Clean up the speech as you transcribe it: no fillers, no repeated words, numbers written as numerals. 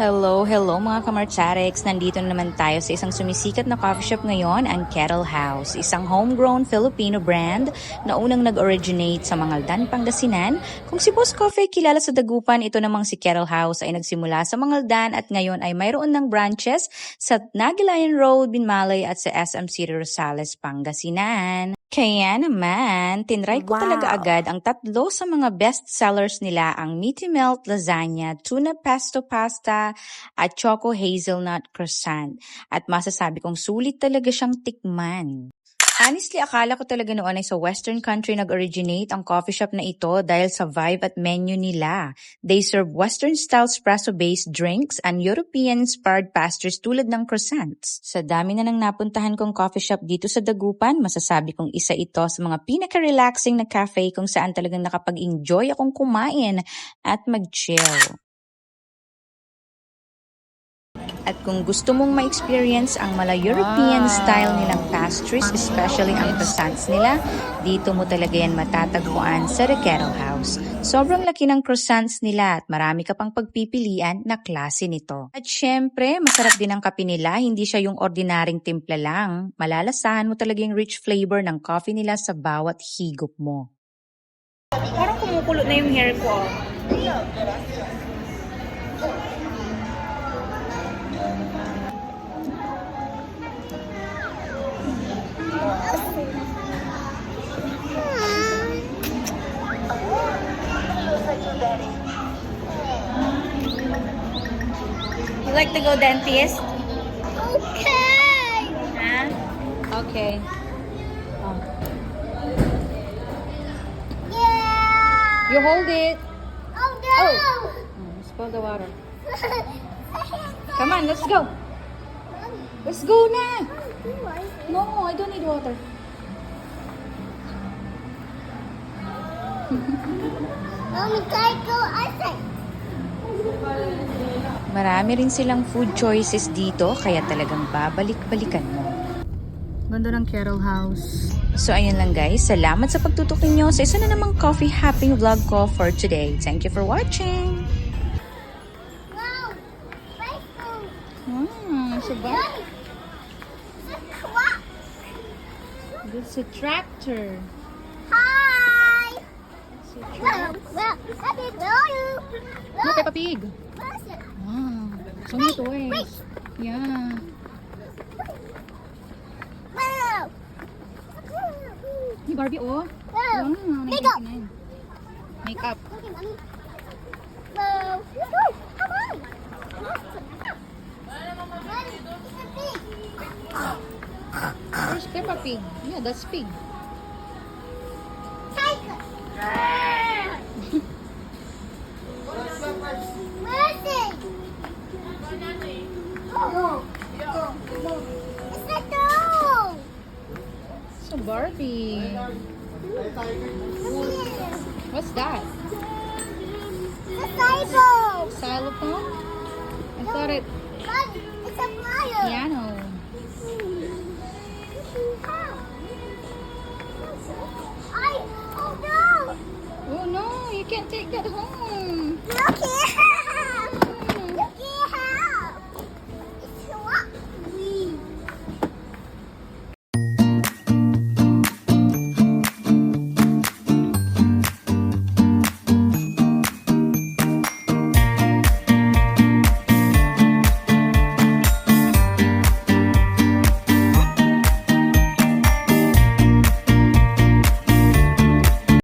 Hello, hello mga kamarcharex! Nandito na naman tayo sa isang sumisikat na coffee shop ngayon, ang Kettle House. Isang homegrown Filipino brand na unang nag-originate sa Mangaldan, Pangasinan. Kung si Boss Coffee kilala sa Dagupan, ito namang si Kettle House ay nagsimula sa Mangaldan at ngayon ay mayroon ng branches sa Nagilayan Road, Binmalay at sa SM City Rosales, Pangasinan. Kaya naman, tinry ko talaga agad ang tatlo sa mga best sellers nila, ang Meaty Melt Lasagna, Tuna Pesto Pasta, at Choco Hazelnut Croissant. At masasabi kong sulit talaga siyang tikman. Honestly, akala ko talaga noon ay sa Western country nag-originate ang coffee shop na ito dahil sa vibe at menu nila. They serve Western-style espresso-based drinks and European-inspired pastries tulad ng croissants. Sa dami na nang napuntahan kong coffee shop dito sa Dagupan, masasabi kong isa ito sa mga pinaka-relaxing na cafe kung saan talagang nakapag-enjoy akong kumain at mag-chill. At kung gusto mong ma-experience ang mala European style nilang pastries, especially ang croissants nila, dito mo talaga yan matatagpuan sa The Kettle House. Sobrang laki ng croissants nila at marami ka pang pagpipilian na klase nito. At syempre, masarap din ang kape nila, hindi siya yung ordinaryong timpla lang. Malalasahan mo talaga yung rich flavor ng coffee nila sa bawat higop mo. Parang kumukulo na yung hair ko. You like to go dentist? Okay. Huh? Okay. Yeah. You hold it. Oh no. Spill the water. Come on, let's go. Let's go na. No, I don't need water. Mommy, can I go outside? Marami rin silang food choices dito, kaya talagang babalik-balikan mo. Ganda ng Kettle House. So ayun lang guys, salamat sa pagtutok ninyo sa isa na namang coffee hopping vlog ko for today. Thank you for watching! Wow. Bicycle. So ba? What? It's a tractor. Hi. Well, happy you. No, Peppa Pig. What's it? Wow. So many toys. Yeah. Wow. Ni Barbie, oh. Wow. Makeup. Makeup. Okay, mommy. Wow. Woo, come on. Mommy, it's a pig. Where's Peppa Pig? Yeah, that's pig. Tiger. Where's it? Oh. It's a dog. So Barbie. What's that? The cycle. Xylophone? I thought it Mommy, it's a flyer. piano. Oh no! Oh no, you can't take that home.